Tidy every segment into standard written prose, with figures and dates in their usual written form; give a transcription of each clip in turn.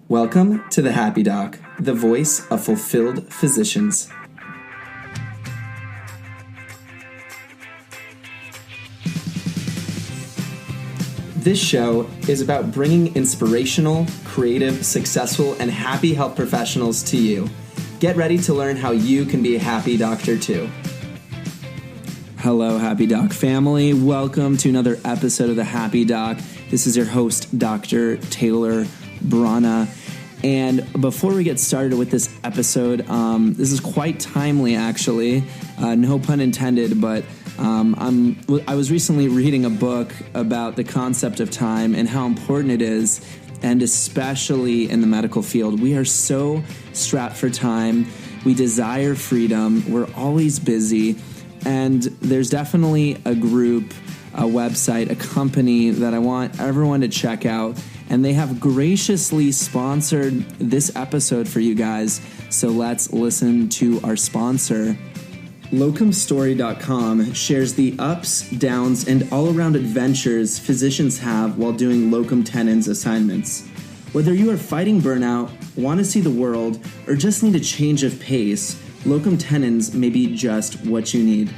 Welcome to the Happy Doc, the voice of fulfilled physicians. This show is about bringing inspirational, creative, successful, and happy health professionals to you. Get ready to learn how you can be a happy doctor too. Hello, Happy Doc family. Welcome to another episode of the Happy Doc. This is your host, Dr. Taylor Brana. And before we get started with this episode, this is quite timely, actually. No pun intended, but I was recently reading a book about the concept of time and how important it is, and especially in the medical field. We are so strapped for time. We desire freedom. We're always busy. And there's definitely a group, a website, a company that I want everyone to check out. And they have graciously sponsored this episode for you guys. So let's listen to our sponsor. Locumstory.com shares the ups, downs, and all-around adventures physicians have while doing locum tenens assignments. Whether you are fighting burnout, want to see the world, or just need a change of pace, locum tenens may be just what you need.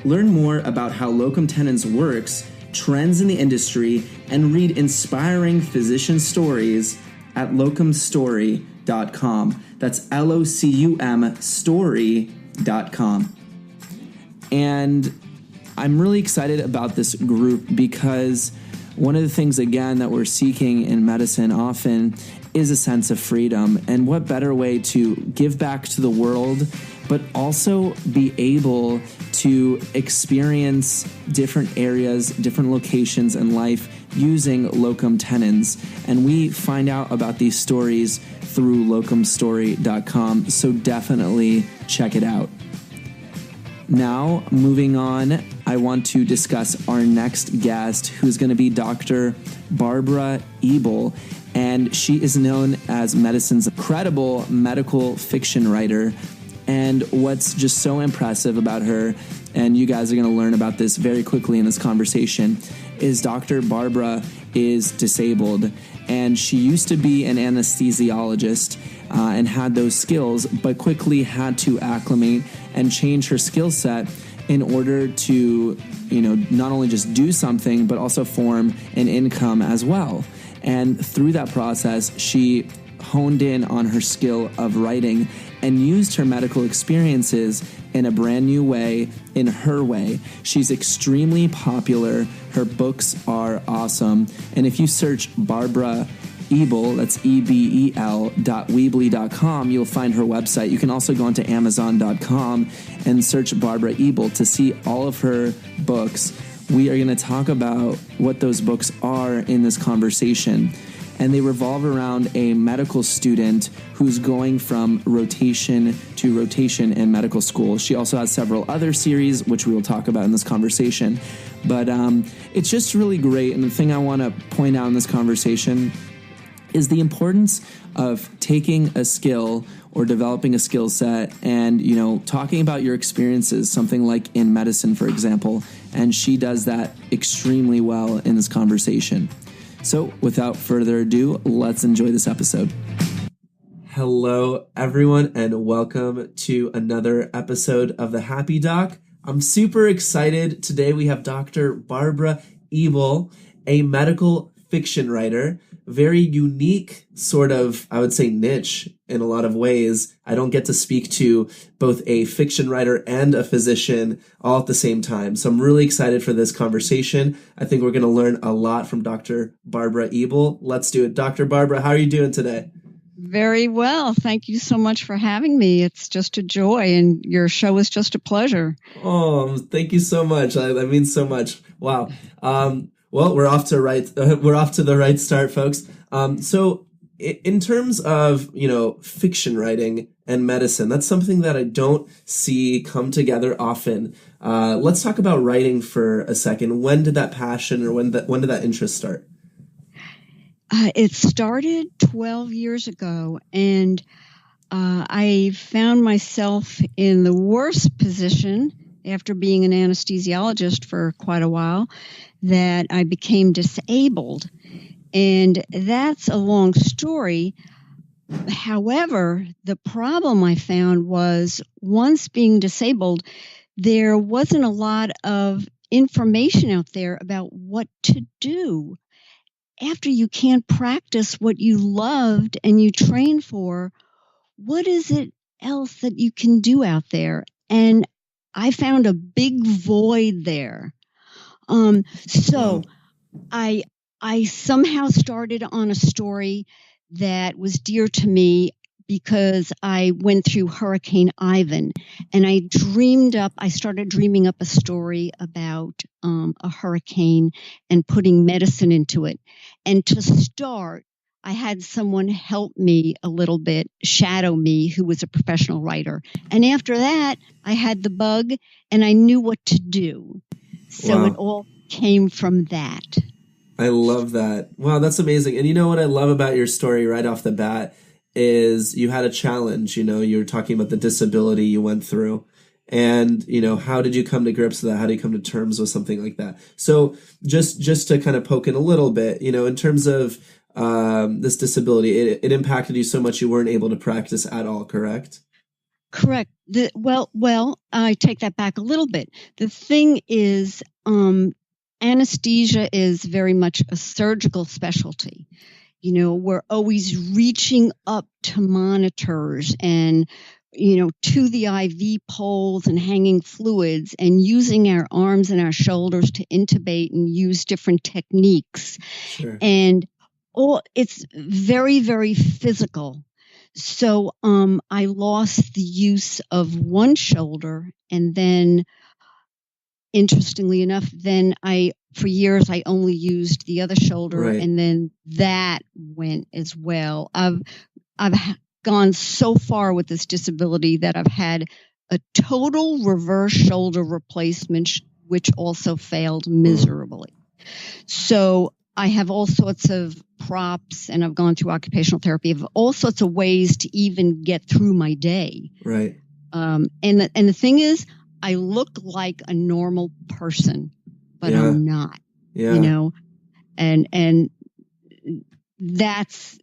Learn more about how locum tenens works, trends in the industry, and read inspiring physician stories at locumstory.com. That's LOCUM story.com. And I'm really excited about this group because one of the things, again, that we're seeking in medicine often is a sense of freedom. And what better way to give back to the world, but also be able to experience different areas, different locations in life using locum tenens. And we find out about these stories through locumstory.com, so definitely check it out. Now, moving on, I want to discuss our next guest, who's going to be Dr. Barabara Ebel, and she is known as medicine's credible medical fiction writer. And what's just so impressive about her, and you guys are going to learn about this very quickly in this conversation, is Dr. Barabara is disabled, and she used to be an anesthesiologist and had those skills, but quickly had to acclimate and change her skill set in order to, not only just do something, but also form an income as well. And through that process, she honed in on her skill of writing and used her medical experiences in a brand new way, in her way. She's extremely popular. Her books are awesome. And if you search Barabara Ebel, that's ebel.weebly.com, you'll find her website. You can also go onto amazon.com and search Barabara Ebel to see all of her books. We are going to talk about what those books are in this conversation. And they revolve around a medical student who's going from rotation to rotation in medical school. She also has several other series, which we will talk about in this conversation. But it's just really great. And the thing I want to point out in this conversation is the importance of taking a skill or developing a skill set and, talking about your experiences, something like in medicine, for example. And she does that extremely well in this conversation. So without further ado, let's enjoy this episode. Hello, everyone, and welcome to another episode of the Happy Doc. I'm super excited. Today we have Dr. Barabara Ebel, a medical fiction writer. Very unique sort of, I would say, niche in a lot of ways. I don't get to speak to both a fiction writer and a physician all at the same time. So I'm really excited for this conversation. I think we're going to learn a lot from Dr. Barabara Ebel. Let's do it. Dr. Barabara, how are you doing today? Very well. Thank you so much for having me. It's just a joy, and your show is just a pleasure. Oh, thank you so much. That means so much. Wow. Well, we're off to the right start, folks. So in terms of, fiction writing and medicine, that's something that I don't see come together often. Let's talk about writing for a second. When did that passion or when did that interest start? It started 12 years ago, and I found myself in the worst position after being an anesthesiologist for quite a while, that I became disabled. And that's a long story, However, the problem I found was once being disabled, there wasn't a lot of information out there about what to do. After you can't practice what you loved and you trained for, what is it else that you can do out there? And I found a big void there. So I somehow started on a story that was dear to me because I went through Hurricane Ivan, and I started dreaming up a story about a hurricane and putting medicine into it. And to start, I had someone help me a little bit, shadow me, who was a professional writer. And after that, I had the bug and I knew what to do. So It all came from that. I love that. Wow, that's amazing. And you know what I love about your story right off the bat is you had a challenge. You were talking about the disability you went through. And, how did you come to grips with that? How do you come to terms with something like that? So just to kind of poke in a little bit, in terms of this disability, it impacted you so much you weren't able to practice at all, correct? Correct. Well, I take that back a little bit. The thing is, anesthesia is very much a surgical specialty. We're always reaching up to monitors and, to the IV poles and hanging fluids and using our arms and our shoulders to intubate and use different techniques. Sure. And it's very, very physical. So I lost the use of one shoulder, and then interestingly enough, for years I only used the other shoulder, right. And then that went as well. I've gone so far with this disability that I've had a total reverse shoulder replacement, which also failed miserably. So I have all sorts of props, and I've gone through occupational therapy of all sorts of ways to even get through my day. Right. And the thing is, I look like a normal person, but I'm not. Yeah. And that's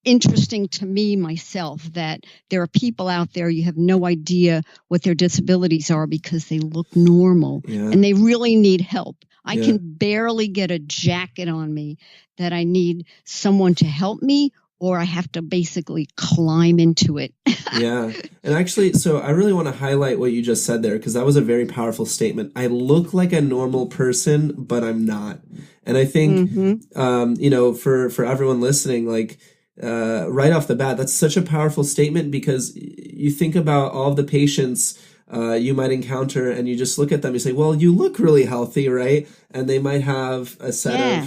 interesting to me myself, that there are people out there, you have no idea what their disabilities are because they look normal, and they really need help. I can barely get a jacket on me that I need someone to help me, or I have to basically climb into it. Yeah. And actually, so I really want to highlight what you just said there, because that was a very powerful statement. I look like a normal person, but I'm not. And I think, for everyone listening, right off the bat, that's such a powerful statement, because you think about all of the patients you might encounter, and you just look at them, you say, well, you look really healthy, right? And they might have a set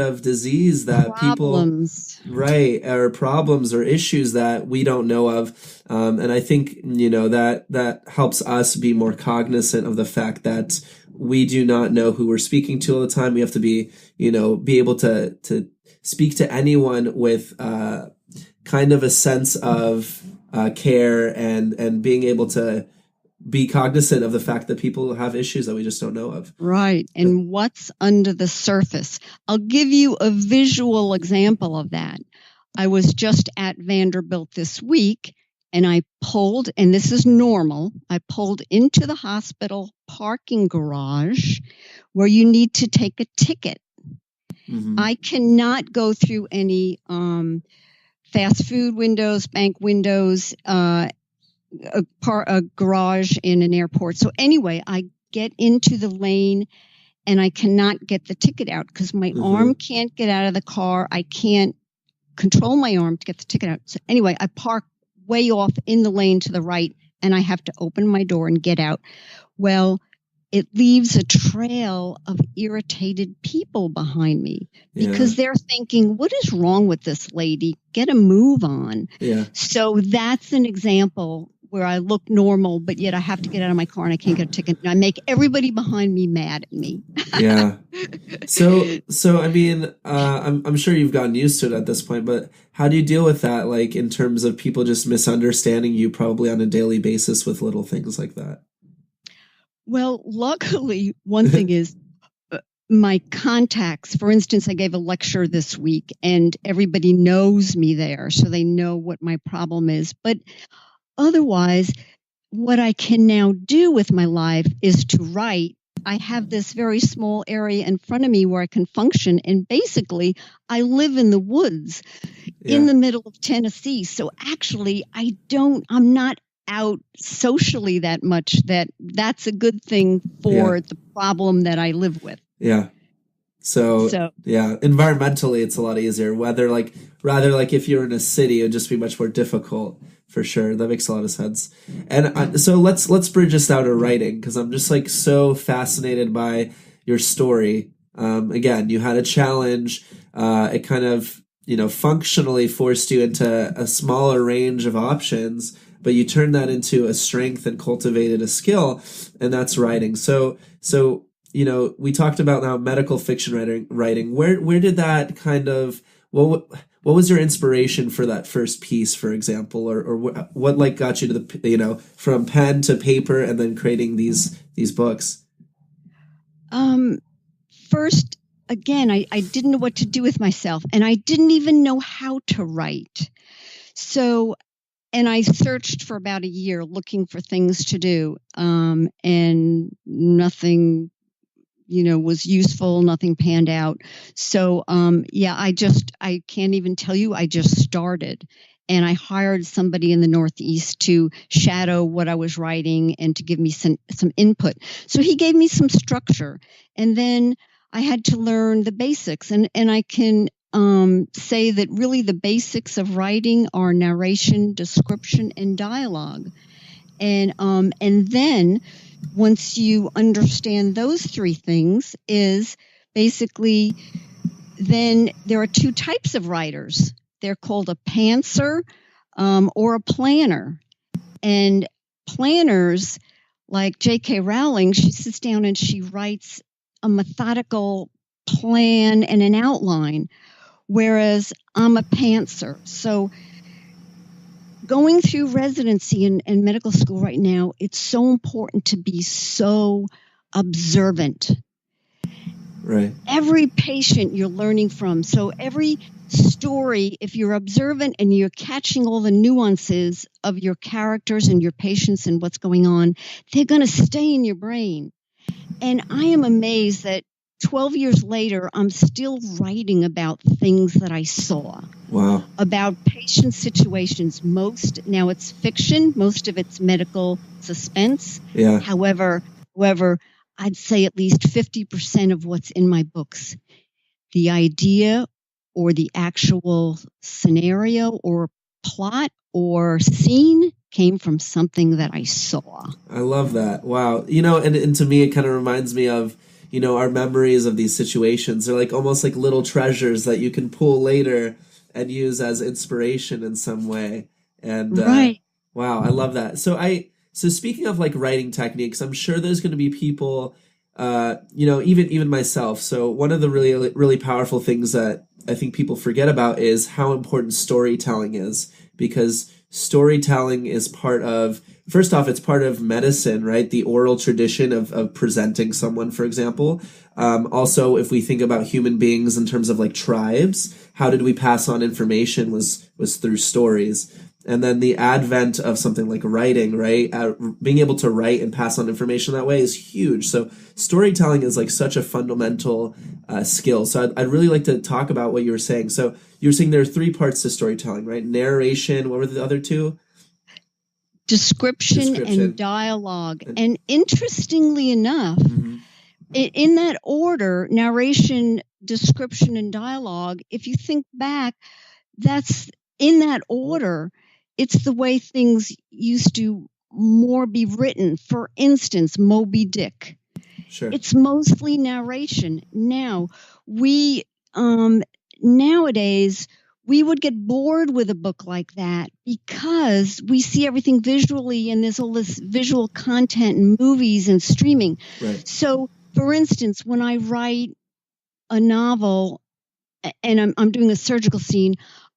of disease that problems. or problems or issues that we don't know of. And I think, that helps us be more cognizant of the fact that we do not know who we're speaking to all the time. We have to be able to speak to anyone with kind of a sense of care and being able to be cognizant of the fact that people have issues that we just don't know of. Right. And what's under the surface. I'll give you a visual example of that. I was just at Vanderbilt this week, and I pulled, and this is normal, I pulled into the hospital parking garage where you need to take a ticket. Mm-hmm. I cannot go through any fast food windows, bank windows, a garage in an airport. So anyway, I get into the lane and I cannot get the ticket out because my arm can't get out of the car. I can't control my arm to get the ticket out. So anyway, I park way off in the lane to the right, and I have to open my door and get out. Well, it leaves a trail of irritated people behind me because they're thinking, what is wrong with this lady? Get a move on. Yeah. So that's an example where I look normal, but yet I have to get out of my car and I can't get a ticket. And I make everybody behind me mad at me. Yeah. So I mean, I'm sure you've gotten used to it at this point, but how do you deal with that? Like in terms of people just misunderstanding you probably on a daily basis with little things like that? Well, luckily, one thing is my contacts. For instance, I gave a lecture this week and everybody knows me there, so they know what my problem is. But otherwise, what I can now do with my life is to write. I have this very small area in front of me where I can function. And basically, I live in the woods in the middle of Tennessee. So actually, I'm not out socially that much. That's a good thing for the problem that I live with. Yeah. So yeah, environmentally, it's a lot easier. Rather like if you're in a city, it would just be much more difficult. For sure. That makes a lot of sense. And so let's bridge us out to writing, because I'm just like so fascinated by your story. Again, you had a challenge. It kind of, functionally forced you into a smaller range of options, but you turned that into a strength and cultivated a skill, and that's writing. So we talked about now medical fiction writing. Where did that kind of, what was your inspiration for that first piece, for example, or what like got you to the, from pen to paper and then creating these books? First, again, I didn't know what to do with myself, and I didn't even know how to write. So, and I searched for about a year looking for things to do, and nothing was useful, nothing panned out. So, I can't even tell you, I just started, and I hired somebody in the Northeast to shadow what I was writing and to give me some input. So he gave me some structure, and then I had to learn the basics, and I can say that really the basics of writing are narration, description, and dialogue. And then once you understand those three things, is basically then there are two types of writers. They're called a pantser or a planner. And planners, like J.K. Rowling, she sits down and she writes a methodical plan and an outline, whereas I'm a pantser. So going through residency and medical school right now, it's so important to be so observant. Right. Every patient you're learning from. So every story, if you're observant and you're catching all the nuances of your characters and your patients and what's going on, they're going to stay in your brain. And I am amazed that 12 years later, I'm still writing about things that I saw. Wow. About patient situations. Now it's fiction, most of it's medical suspense. Yeah. However, I'd say at least 50% of what's in my books, the idea or the actual scenario or plot or scene came from something that I saw. I love that. Wow. And to me, it kind of reminds me of, our memories of these situations. They're like almost like little treasures that you can pull later and use as inspiration in some way. And right. Wow, I love that. So speaking of like writing techniques, I'm sure there's going to be people, even myself. So one of the really, really powerful things that I think people forget about is how important storytelling is, because storytelling is first off, it's part of medicine, right? The oral tradition of presenting someone, for example. Also, if we think about human beings in terms of like tribes, how did we pass on information was through stories. And then the advent of something like writing, right? Being able to write and pass on information that way is huge. So storytelling is like such a fundamental skill. So I'd really like to talk about what you were saying. So you were saying there are three parts to storytelling, right? Narration. What were the other two? Description and dialogue. And interestingly enough, in that order, narration, description, and dialogue, if you think back, that's in that order. It's the way things used to more be written. For instance, Moby Dick. Sure. It's mostly narration. Now, nowadays, we would get bored with a book like that because we see everything visually and there's all this visual content in movies and streaming. Right. So, for instance, when I write a novel and I'm doing a surgical scene,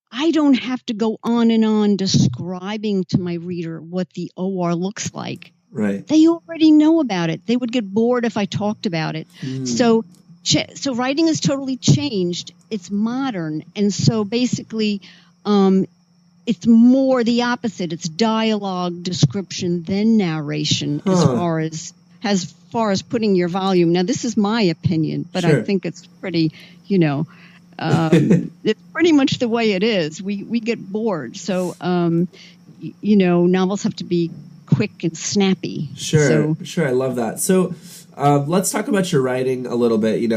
I don't have to go on and on describing to my reader what the OR looks like. Right. They already know about it. They would get bored if I talked about it. So so writing has totally changed. It's modern. And so basically, it's more the opposite. It's dialogue, description, then narration as far as putting your volume. Now, this is my opinion, but Sure. I think it's pretty, it's pretty much the way it is. We get bored. So, novels have to be quick and snappy. Sure. I love that. So let's talk about your writing a little bit.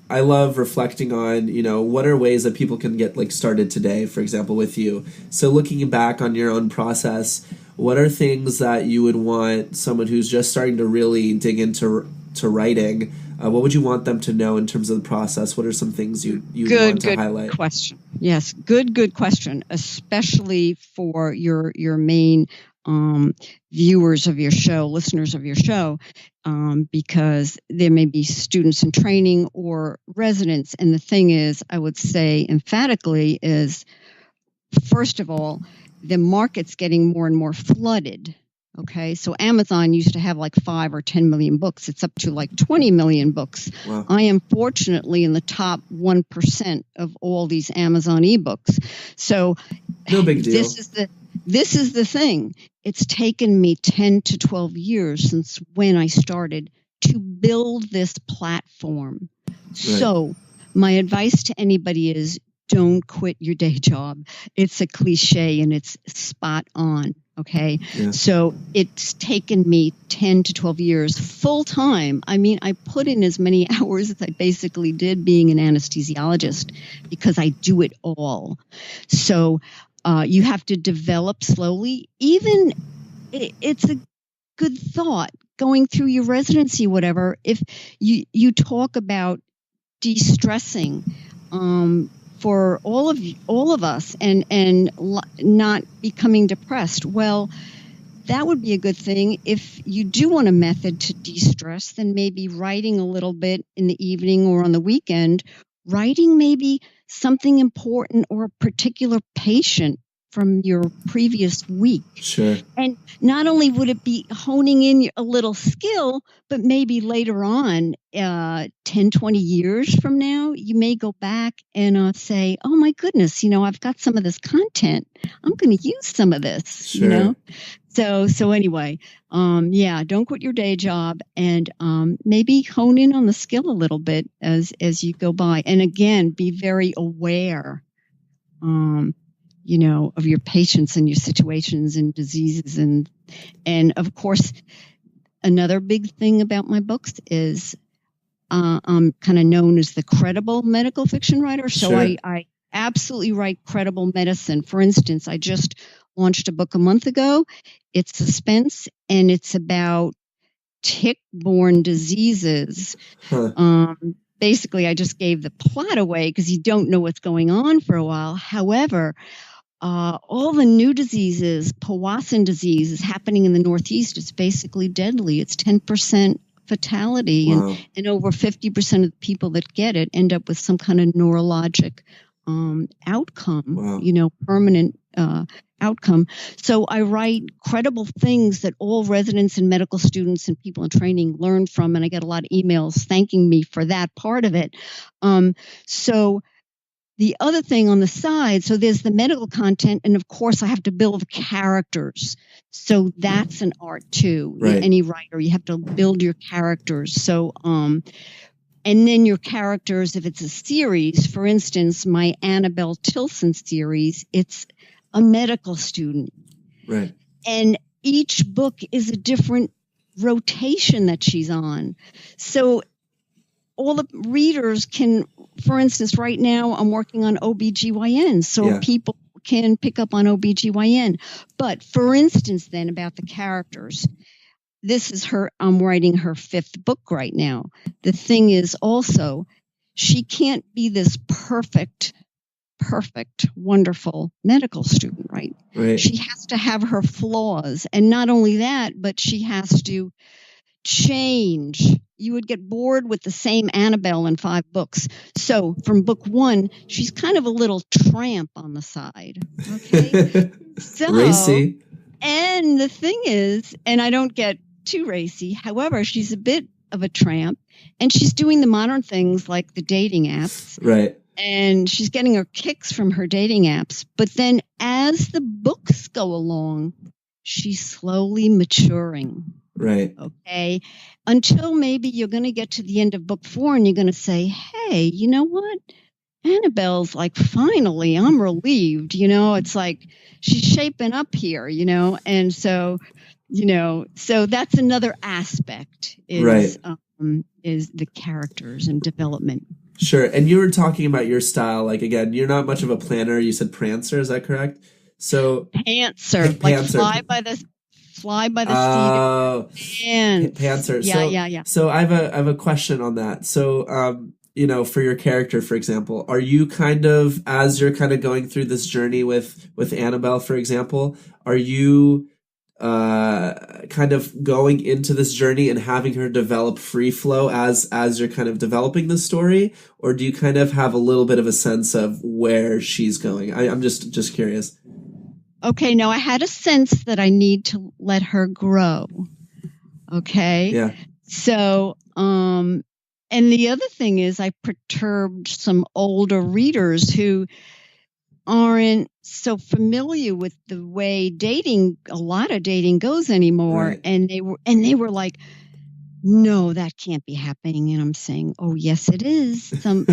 I love reflecting on, what are ways that people can get started today, for example, with you. So looking back on your own process, what are things that you would want someone who's just starting to really dig into writing? What would you want them to know in terms of the process? What are some things you want to highlight? Good question. Yes, good question, especially for your main viewers of your show, listeners of your show, because there may be students in training or residents. And the thing is, I would say emphatically is, first of all, the market's getting more and more flooded. Okay, so Amazon used to have 5 or 10 million books. It's up to 20 million books. Wow. I am fortunately in the top 1% of all these Amazon ebooks. So no big deal. This is the thing. It's taken me 10 to 12 years since when I started to build this platform. Right. So my advice to anybody is don't quit your day job. It's a cliche and it's spot on. Okay. Yeah. So it's taken me 10 to 12 years full time. I mean, I put in as many hours as I basically did being an anesthesiologist because I do it all. So you have to develop slowly. Even it's a good thought going through your residency, whatever. If you talk about de-stressing, for all of us and not becoming depressed. Well, that would be a good thing. If you do want a method to de-stress, then maybe writing a little bit in the evening or on the weekend, writing maybe something important or a particular patient from your previous week. Sure. And not only would it be honing in a little skill, but maybe later on, 10, 20 years from now, you may go back and say, oh my goodness, I've got some of this content. I'm going to use some of this, Sure. So anyway, don't quit your day job and maybe hone in on the skill a little bit as you go by. And again, be very aware, of your patients and your situations and diseases. And of course, another big thing about my books is I'm kind of known as the credible medical fiction writer. So sure. I absolutely write credible medicine. For instance, I just launched a book a month ago. It's suspense and it's about tick-borne diseases. Huh. Basically, I just gave the plot away because you don't know what's going on for a while. However, all the new diseases, Powassan disease, is happening in the Northeast. It's basically deadly. It's 10% fatality, wow. and over 50% of the people that get it end up with some kind of neurologic outcome, wow. Permanent outcome. So I write credible things that all residents and medical students and people in training learn from, and I get a lot of emails thanking me for that part of it. So the other thing on the side, so there's the medical content, and of course I have to build characters. So that's an art too. Right. Any writer, you have to build your characters. So, and then your characters, if it's a series, for instance, my Annabelle Tilson series, it's a medical student. Right. And each book is a different rotation that she's on. So all the readers can, for instance, right now I'm working on OBGYN, so people can pick up on OBGYN. But for instance, then about the characters, this is I'm writing her 5th book right now. The thing is also, she can't be this perfect, wonderful medical student, right? Right. She has to have her flaws. And not only that, but she has to change. You would get bored with the same Annabelle in 5 books. So from book 1, she's kind of a little tramp on the side. Okay. So racy. And the thing is, and I don't get too racy, however, she's a bit of a tramp, and she's doing the modern things like the dating apps. Right. And she's getting her kicks from her dating apps. But then as the books go along, she's slowly maturing. Right. Okay. Until maybe you're going to get to the end of book 4 and you're going to say, hey, you know what? Annabelle's like, finally, I'm relieved. It's like she's shaping up here, and so, so that's another aspect is the characters and development. Sure. And you were talking about your style. Like, again, you're not much of a planner. You said prancer. Is that correct? So pantser, like fly by the seat. Pantser. Yeah. So I have a question on that. So, for your character, for example, are you kind of, as you're kind of going through this journey with Annabelle, for example, are you kind of going into this journey and having her develop free flow as you're kind of developing the story, or do you kind of have a little bit of a sense of where she's going? I'm just curious. Okay, no, I had a sense that I need to let her grow. Okay. Yeah. So, and the other thing is I perturbed some older readers who aren't so familiar with the way a lot of dating goes anymore. Right. And they were like, no, that can't be happening. And I'm saying, oh, yes, it is. Some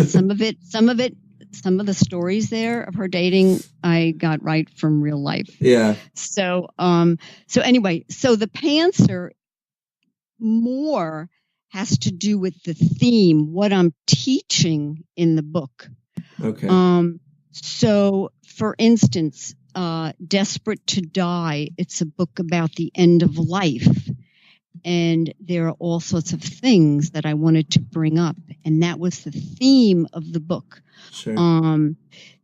of the stories there of her dating, I got right from real life. Yeah. So anyway, so the pantser more has to do with the theme, what I'm teaching in the book. Okay. So for instance, Desperate to Die, it's a book about the end of life. And there are all sorts of things that I wanted to bring up. And that was the theme of the book. Sure.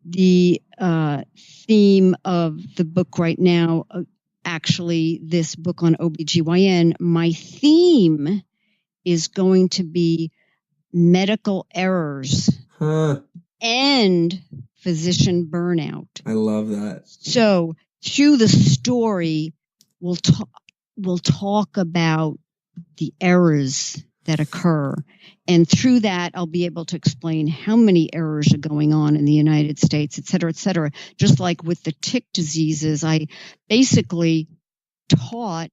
The theme of the book right now, actually, this book on OBGYN, my theme is going to be medical errors and physician burnout. I love that. So through the story, we'll talk about the errors that occur. And through that, I'll be able to explain how many errors are going on in the United States, et cetera, et cetera. Just like with the tick diseases, I basically taught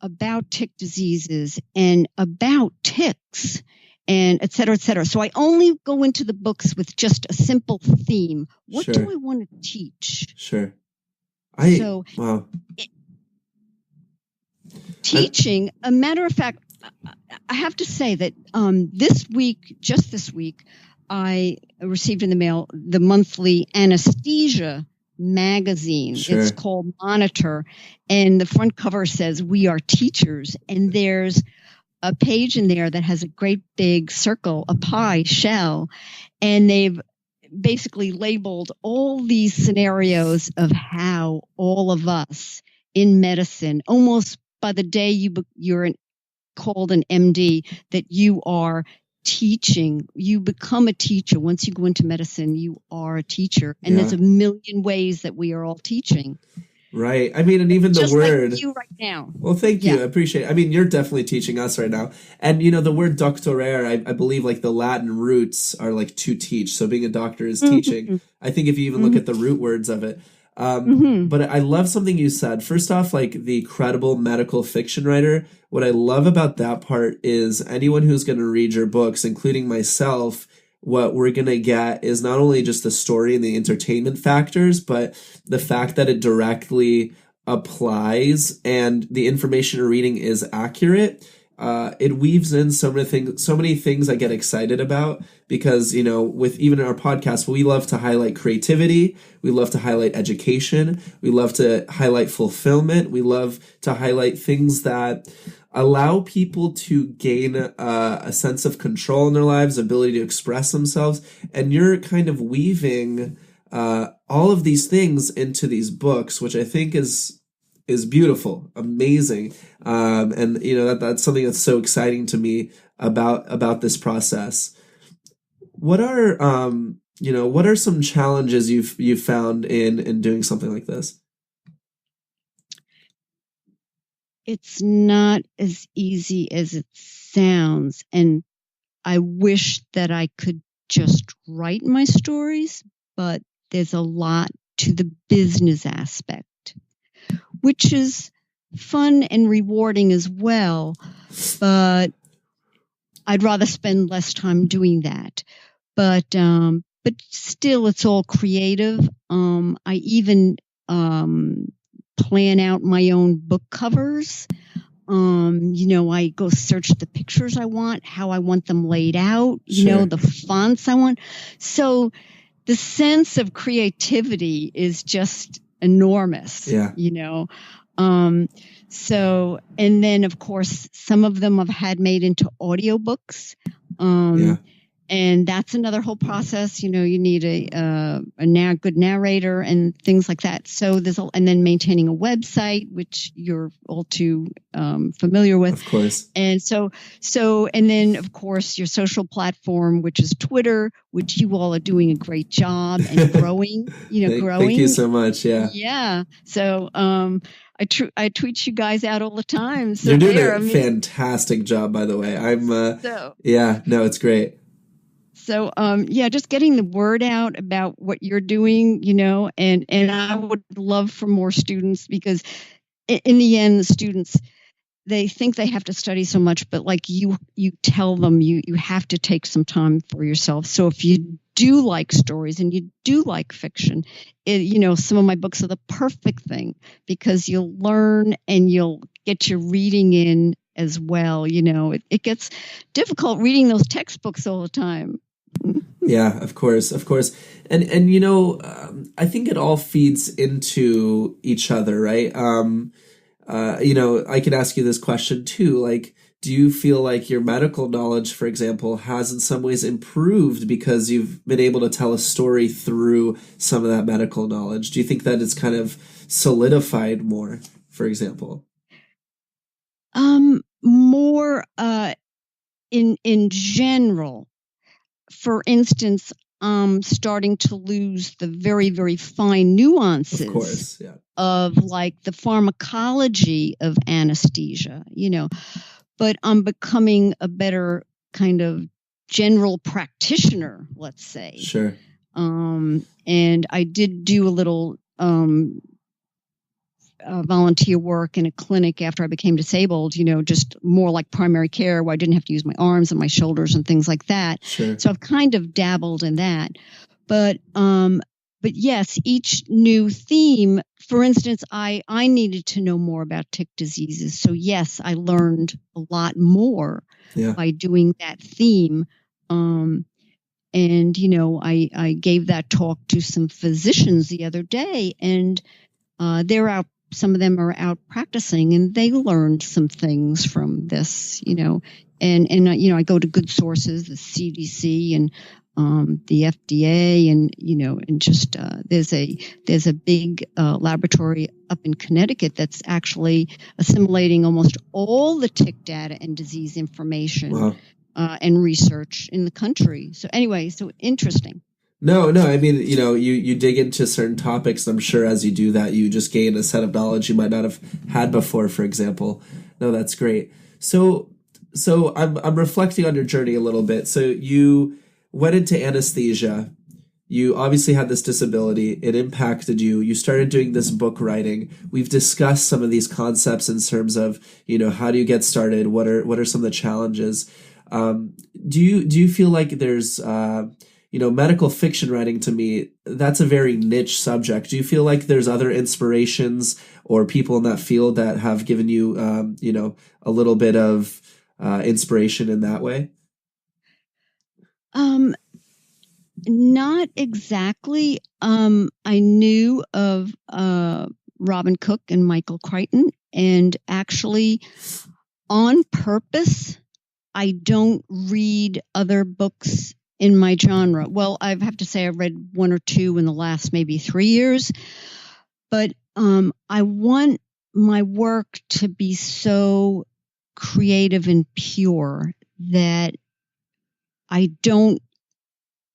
about tick diseases and about ticks and et cetera, et cetera. So I only go into the books with just a simple theme. What do I want to teach? Sure. Wow. Teaching, a matter of fact, I have to say that this week, I received in the mail the monthly Anesthesia magazine. Sure. It's called Monitor, and the front cover says "We are teachers," and there's a page in there that has a great big circle, a pie shell, and they've basically labeled all these scenarios of how all of us in medicine, almost by the day you're called an MD, that you are teaching. You become a teacher. Once you go into medicine, you are a teacher. And there's a million ways that we are all teaching. Right. I mean, and even the just word. like you right now. Well, thank you. I appreciate it. I mean, you're definitely teaching us right now. And, the word doctorare, I believe like the Latin roots are like to teach. So being a doctor is teaching. I think if you even look at the root words of it. But I love something you said. First off, like the credible medical fiction writer. What I love about that part is anyone who's going to read your books, including myself, what we're going to get is not only just the story and the entertainment factors, but the fact that it directly applies and the information you're reading is accurate. It weaves in so many things I get excited about because, with even our podcast, we love to highlight creativity. We love to highlight education. We love to highlight fulfillment. We love to highlight things that allow people to gain a sense of control in their lives, ability to express themselves. And you're kind of weaving all of these things into these books, which I think is beautiful, amazing. And that's something that's so exciting to me about this process. What are some challenges you've found in doing something like this? It's not as easy as it sounds. And I wish that I could just write my stories, but there's a lot to the business aspect, which is fun and rewarding as well. But I'd rather spend less time doing that. But still, it's all creative. I even plan out my own book covers. I go search the pictures I want, how I want them laid out, Sure. the fonts I want. So the sense of creativity is just enormous. Yeah. So, and then of course, some of them I've had made into audiobooks. Yeah. And that's another whole process. You need a good narrator and things like that. So and then maintaining a website, which you're all too familiar with. Of course. And and then of course your social platform, which is Twitter, which you all are doing a great job and growing. Growing. Thank you so much. Yeah. Yeah. So I tweet you guys out all the time. So you're doing a fantastic job, by the way. Yeah. No, it's great. So, just getting the word out about what you're doing, and I would love for more students, because in the end, the students, they think they have to study so much, but like you tell them you have to take some time for yourself. So if you do like stories and you do like fiction, some of my books are the perfect thing, because you'll learn and you'll get your reading in as well. It gets difficult reading those textbooks all the time. Yeah, of course. And I think it all feeds into each other, right? I could ask you this question too. Like, do you feel like your medical knowledge, for example, has in some ways improved because you've been able to tell a story through some of that medical knowledge? Do you think that it's kind of solidified more, for example? More in general. For instance, I'm starting to lose the very, very fine nuances, of course, yeah, of like the pharmacology of anesthesia, but I'm becoming a better kind of general practitioner, let's say. Sure. And I did do a little volunteer work in a clinic after I became disabled, just more like primary care, where I didn't have to use my arms and my shoulders and things like that. Sure. So I've kind of dabbled in that. But yes, each new theme, for instance, I needed to know more about tick diseases. So yes, I learned a lot more by doing that theme. And, I gave that talk to some physicians the other day, and they're out. Some of them are out practicing, and they learned some things from this, and I go to good sources, the CDC and the FDA, and and just there's a big laboratory up in Connecticut that's actually assimilating almost all the tick data and disease information. Wow. And research in the country. So anyway, so interesting. No, I mean, you dig into certain topics, and I'm sure as you do that, you just gain a set of knowledge you might not have had before, for example. No, that's great. So I'm reflecting on your journey a little bit. So you went into anesthesia. You obviously had this disability. It impacted you. You started doing this book writing. We've discussed some of these concepts in terms of, how do you get started? What are some of the challenges? Do you feel like there's medical fiction writing, to me, that's a very niche subject. Do you feel like there's other inspirations or people in that field that have given you, a little bit of inspiration in that way? Not exactly. I knew of Robin Cook and Michael Crichton, and actually, on purpose, I don't read other books in my genre. Well, I have to say I read one or two in the last maybe 3 years, but I want my work to be so creative and pure that I don't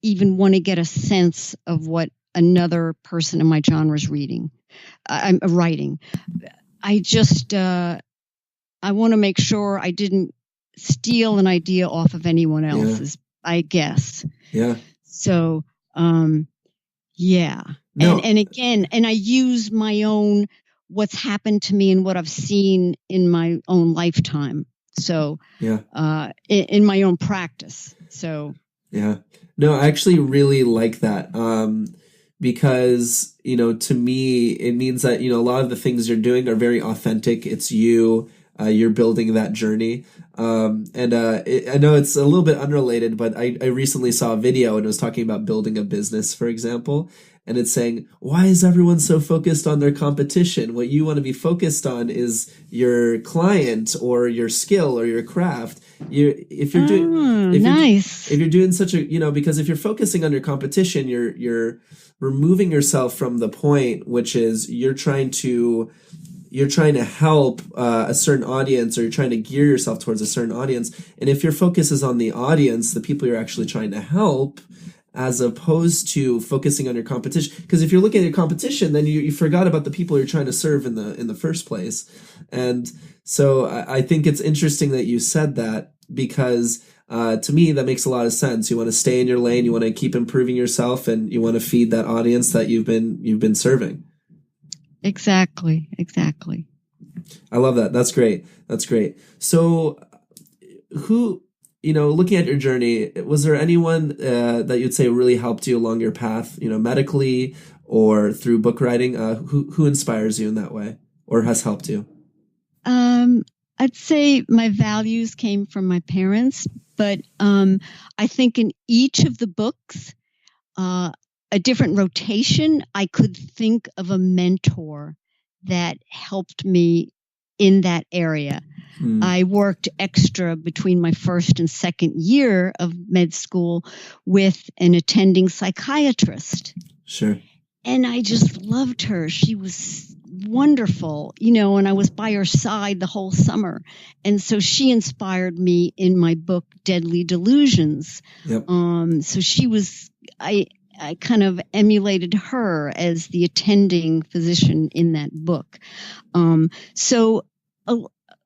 even want to get a sense of what another person in my genre is reading. I'm writing. I just I want to make sure I didn't steal an idea off of anyone else's, I guess. Yeah. So, yeah. No. And again, I use my own, what's happened to me and what I've seen in my own lifetime. So, in my own practice. So, yeah. No, I actually really like that. Because, to me, it means that, a lot of the things you're doing are very authentic. It's you. You're building that journey. I know it's a little bit unrelated, but I recently saw a video and it was talking about building a business, for example. And it's saying, why is everyone so focused on their competition? What you want to be focused on is your client or your skill or your craft. If you're doing such a, because if you're focusing on your competition, you're removing yourself from the point, which is you're trying to help a certain audience, or you're trying to gear yourself towards a certain audience. And if your focus is on the audience, the people you're actually trying to help, as opposed to focusing on your competition, because if you're looking at your competition, then you forgot about the people you're trying to serve in the first place. And so I think it's interesting that you said that, because to me that makes a lot of sense. You want to stay in your lane, you want to keep improving yourself, and you want to feed that audience that you've been serving. Exactly. I love that. That's great. So who, looking at your journey, was there anyone that you'd say really helped you along your path, medically or through book writing? Who inspires you in that way or has helped you? I'd say my values came from my parents, but I think in each of the books, a different rotation, I could think of a mentor that helped me in that area. I worked extra between my first and second year of med school with an attending psychiatrist. Sure. And I just loved her. She was wonderful, and I was by her side the whole summer. And so she inspired me in my book, Deadly Delusions. Yep. So she was, I kind of emulated her as the attending physician in that book. So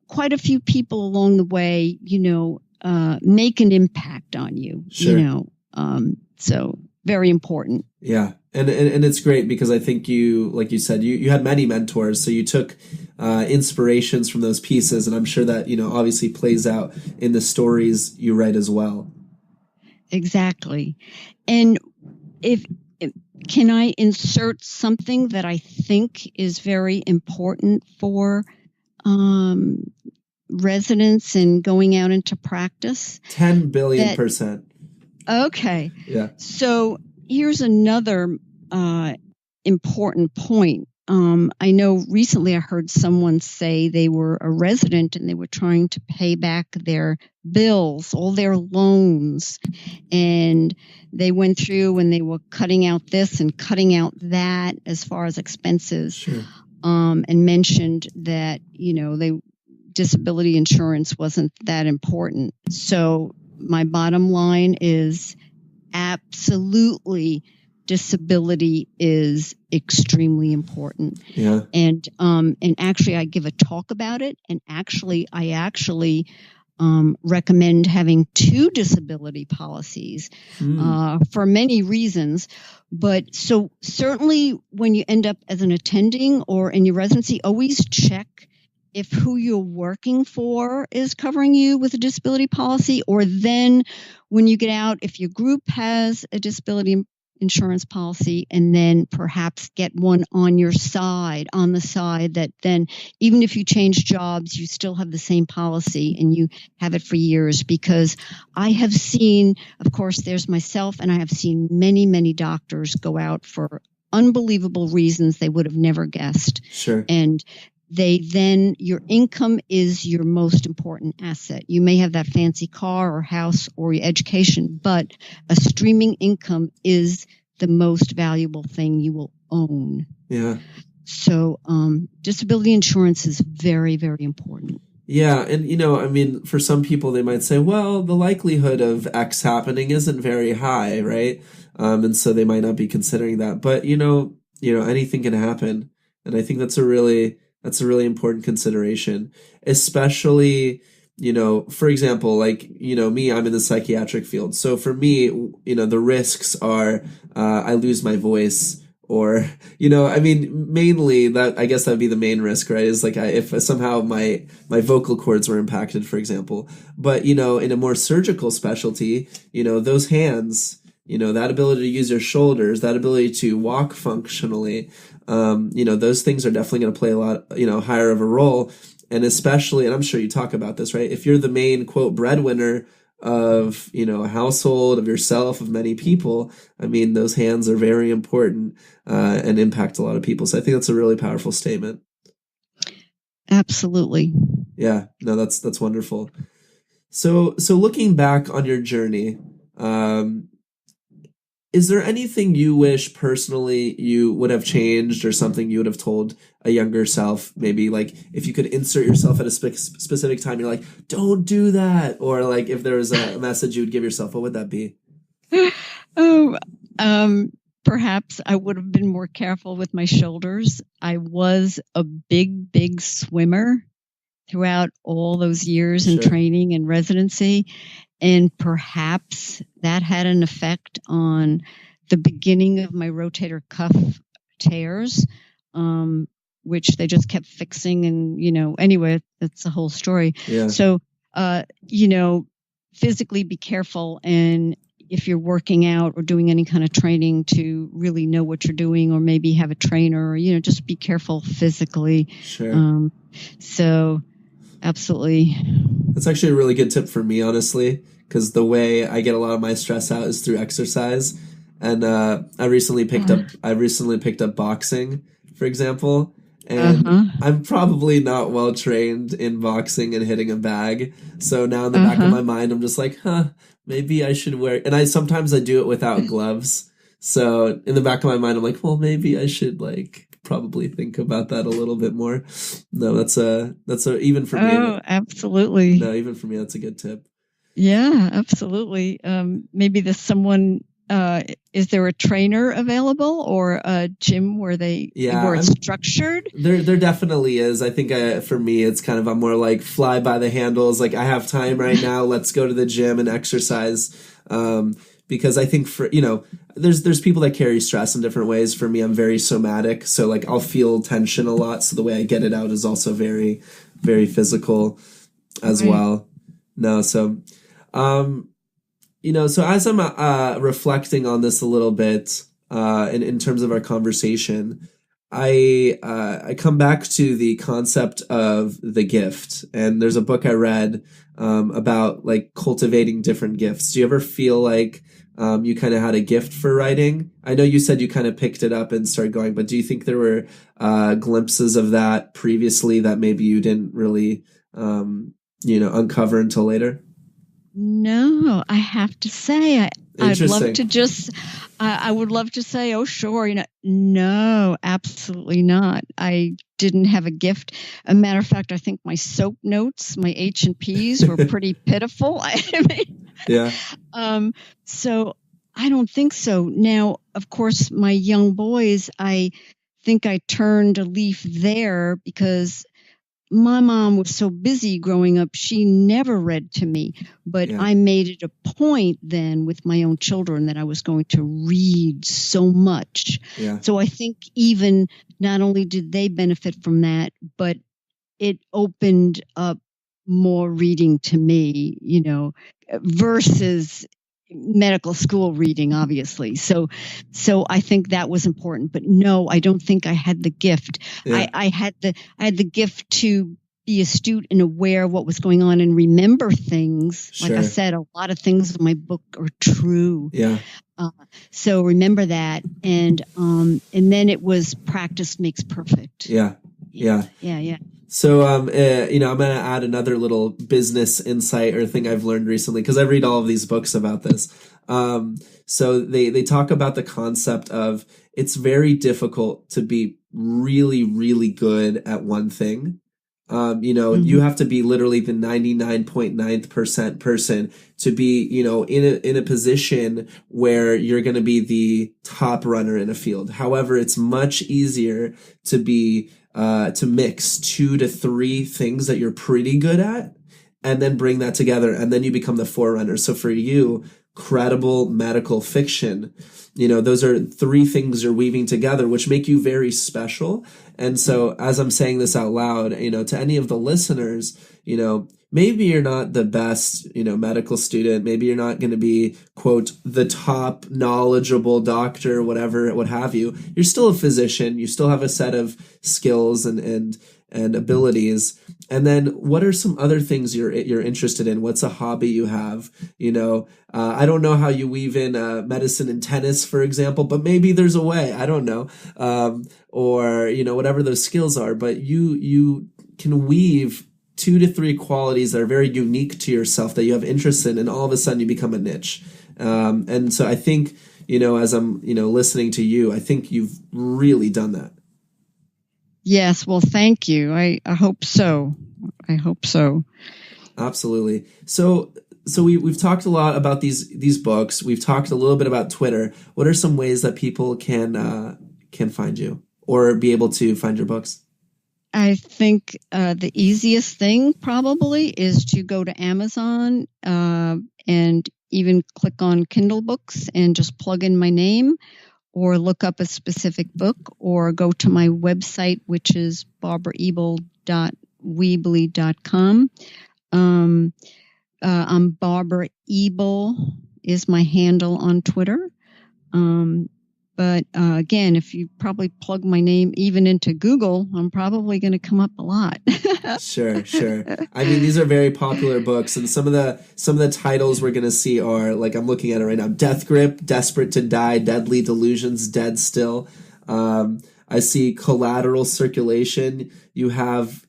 quite a few people along the way, make an impact on you, Sure. So very important. Yeah. And it's great because I think you, like you said, you had many mentors. So you took inspirations from those pieces. And I'm sure that, obviously plays out in the stories you write as well. Exactly. And can I insert something that I think is very important for residents and going out into practice? 10 billion%. Okay. Yeah. So here's another important point. I know recently I heard someone say they were a resident and they were trying to pay back their bills, all their loans, and they went through and they were cutting out this and cutting out that as far as expenses. Sure. And mentioned that, disability insurance wasn't that important. So my bottom line is absolutely disability is extremely important. Yeah. And actually I give a talk about it, and I recommend having 2 disability policies for many reasons. But so certainly when you end up as an attending or in your residency, always check if who you're working for is covering you with a disability policy, or then when you get out, if your group has a disability insurance policy, and then perhaps get one on the side that then even if you change jobs, you still have the same policy and you have it for years. Because I have seen, of course, there's myself, and I have seen many, many doctors go out for unbelievable reasons they would have never guessed. Sure. And your income is your most important asset. You may have that fancy car or house or your education, but a streaming income is the most valuable thing you will own. Yeah. So disability insurance is very, very important. Yeah. And, for some people, they might say, well, the likelihood of X happening isn't very high, right? And so they might not be considering that. But, anything can happen. And I think that's a really That's a really important consideration, especially, for example, like, me, I'm in the psychiatric field. So for me, the risks are I lose my voice, or, I mean, mainly that, I guess that'd be the main risk, right? Is like if somehow my vocal cords were impacted, for example. But, in a more surgical specialty, those hands, that ability to use your shoulders, that ability to walk functionally, those things are definitely going to play a lot, higher of a role. And especially, and I'm sure you talk about this, right? If you're the main, quote, breadwinner of, a household, of yourself, of many people, I mean, those hands are very important and impact a lot of people. So I think that's a really powerful statement. Absolutely. Yeah, no, that's wonderful. So looking back on your journey, is there anything you wish personally you would have changed, or something you would have told a younger self? Maybe like if you could insert yourself at a specific time, you're like, don't do that. Or like if there was a message you would give yourself, what would that be? Perhaps I would have been more careful with my shoulders. I was a big swimmer throughout all those years in training and residency. And perhaps that had an effect on the beginning of my rotator cuff tears, which they just kept fixing. And, anyway, that's the whole story. Yeah. So, physically be careful. And if you're working out or doing any kind of training, to really know what you're doing, or maybe have a trainer, or, just be careful physically. Sure. So absolutely. That's actually a really good tip for me, honestly, because the way I get a lot of my stress out is through exercise. And I recently picked up boxing, for example, and I'm probably not well trained in boxing and hitting a bag. So now in the back of my mind, I'm just like, maybe I should wear. And sometimes I do it without gloves. So in the back of my mind, I'm like, well, maybe I should probably think about that a little bit more. No, that's even for me. Oh, absolutely. No, even for me, that's a good tip. Yeah, absolutely. Maybe there's someone. Is there a trainer available, or a gym where it's structured? There definitely is. I think for me, it's kind of, I'm more like fly by the handles. Like, I have time right now. Let's go to the gym and exercise. Because I think there's people that carry stress in different ways. For me, I'm very somatic. So like I'll feel tension a lot. So the way I get it out is also very, very physical as well. No, so, so as I'm reflecting on this a little bit in terms of our conversation, I come back to the concept of the gift. And there's a book I read about like cultivating different gifts. Do you ever feel like you kind of had a gift for writing? I know you said you kind of picked it up and started going, but do you think there were glimpses of that previously that maybe you didn't really uncover until later? No, I have to say, I'd love to just, I would love to say, oh, sure. No, absolutely not. I didn't have a gift. A matter of fact, I think my soap notes, my H&Ps were pretty pitiful. Yeah. So I don't think so. Now, of course, my young boys, I think I turned a leaf there because my mom was so busy growing up, she never read to me. But I made it a point then with my own children that I was going to read so much. Yeah. So I think even not only did they benefit from that, but it opened up more reading to me, versus medical school reading, obviously. So I think that was important. But no, I don't think I had the gift. Yeah. I had the gift to be astute and aware of what was going on and remember things. Sure. Like I said, a lot of things in my book are true. Yeah. So remember that, and then it was practice makes perfect. Yeah. Yeah. Yeah. So, I'm going to add another little business insight or thing I've learned recently, because I read all of these books about this. So they talk about the concept of it's very difficult to be really, really good at one thing. You have to be literally the 99.9th percent person to be, in a position where you're going to be the top runner in a field. However, it's much easier to be, to mix 2 to 3 things that you're pretty good at and then bring that together, and then you become the forerunner. So for you, credible medical fiction, those are 3 things you're weaving together, which make you very special. And so as I'm saying this out loud, to any of the listeners, maybe you're not the best, medical student. Maybe you're not going to be, quote, the top knowledgeable doctor, whatever, what have you. You're still a physician. You still have a set of skills and abilities. And then what are some other things you're interested in? What's a hobby you have? I don't know how you weave in medicine and tennis, for example, but maybe there's a way. I don't know. Or whatever those skills are, but you can weave 2 to 3 qualities that are very unique to yourself that you have interest in, and all of a sudden you become a niche. And so I think, as I'm, listening to you, I think you've really done that. Yes. Well, thank you. I hope so. I hope so. Absolutely. So we've talked a lot about these books. We've talked a little bit about Twitter. What are some ways that people can find you or be able to find your books? I think the easiest thing probably is to go to Amazon and even click on Kindle books and just plug in my name, or look up a specific book, or go to my website, which is barbaraebel.weebly.com. I'm Barbara Ebel is my handle on Twitter. But again, if you probably plug my name even into Google, I'm probably going to come up a lot. Sure. I mean, these are very popular books, and some of the titles we're going to see are, like, I'm looking at it right now: Death Grip, Desperate to Die, Deadly Delusions, Dead Still. I see Collateral Circulation. You have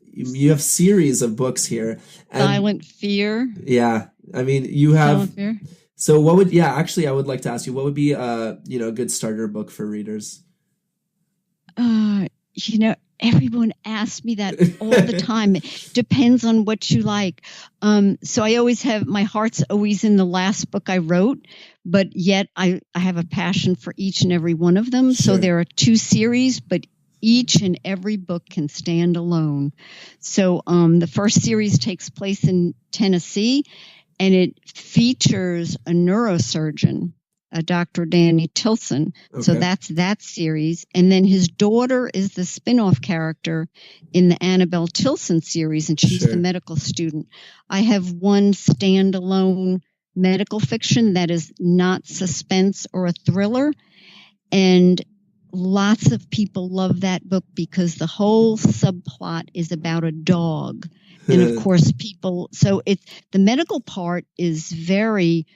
series of books here. And, Silent Fear. Yeah, I mean, you have. Silent Fear. So actually, I would like to ask you, what would be a good starter book for readers? Everyone asks me that all the time. It depends on what you like. So I always have, my heart's always in the last book I wrote, but yet I have a passion for each and every one of them. Sure. So there are 2 series, but each and every book can stand alone. So the first series takes place in Tennessee, and it features a neurosurgeon, Dr. Danny Tilson. Okay. So that's that series. And then his daughter is the spin-off character in the Annabelle Tilson series, and she's the medical student. I have one standalone medical fiction that is not suspense or a thriller. And lots of people love that book because the whole subplot is about a dog. And of course, the medical part is very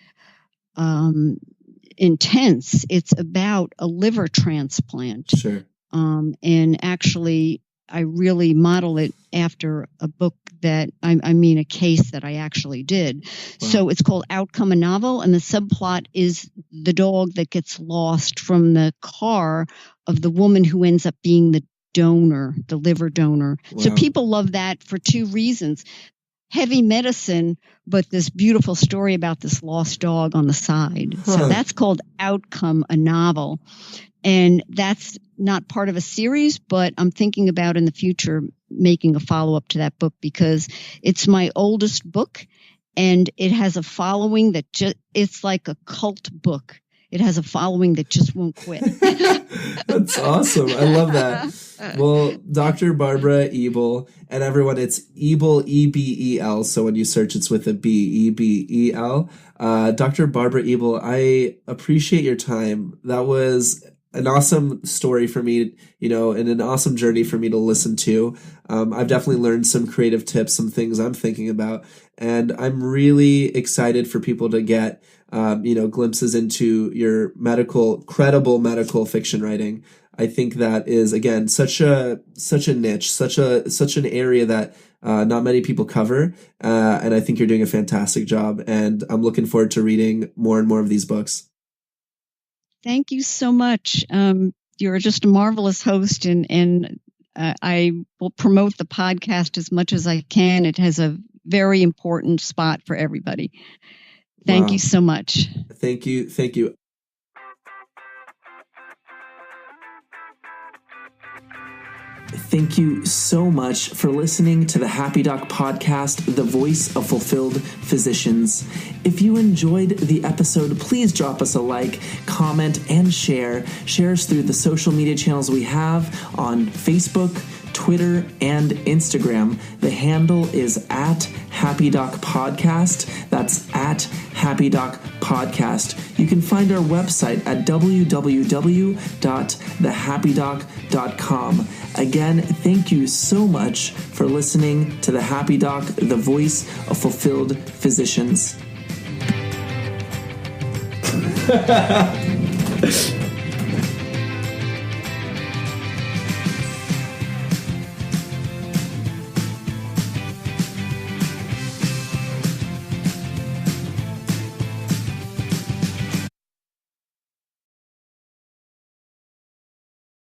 intense. It's about a liver transplant. Sure. And actually, I really model it after a book that, a case that I actually did. Wow. So it's called Outcome, a Novel, and the subplot is the dog that gets lost from the car of the woman who ends up being the donor, the liver donor. Wow. So people love that for 2 reasons. Heavy medicine, but this beautiful story about this lost dog on the side. Huh. So that's called Outcome, a Novel. And that's not part of a series, but I'm thinking about in the future making a follow-up to that book because it's my oldest book, and it has a following that it's like a cult book. It has a following that just won't quit. That's awesome. I love that. Well, Dr. Barbara Ebel, and everyone, it's Ebel, E-B-E-L. So when you search, it's with a B, E-B-E-L. Dr. Barbara Ebel, I appreciate your time. That was an awesome story for me, and an awesome journey for me to listen to. I've definitely learned some creative tips, some things I'm thinking about, and I'm really excited for people to get, glimpses into your credible medical fiction writing. I think that is, again, such a niche, such an area that not many people cover, and I think you're doing a fantastic job. And I'm looking forward to reading more and more of these books. Thank you so much. You're just a marvelous host, and I will promote the podcast as much as I can. It has a very important spot for everybody. Thank you so much. Thank you. Thank you. Thank you so much for listening to the Happy Doc Podcast, the voice of fulfilled physicians. If you enjoyed the episode, please drop us a like, comment, and share. Share us through the social media channels we have on Facebook, Twitter, and Instagram. The handle is at Happy Doc Podcast. That's at Happy Doc Podcast. You can find our website at www.thehappydoc.com. Again, thank you so much for listening to the Happy Doc, the voice of fulfilled physicians.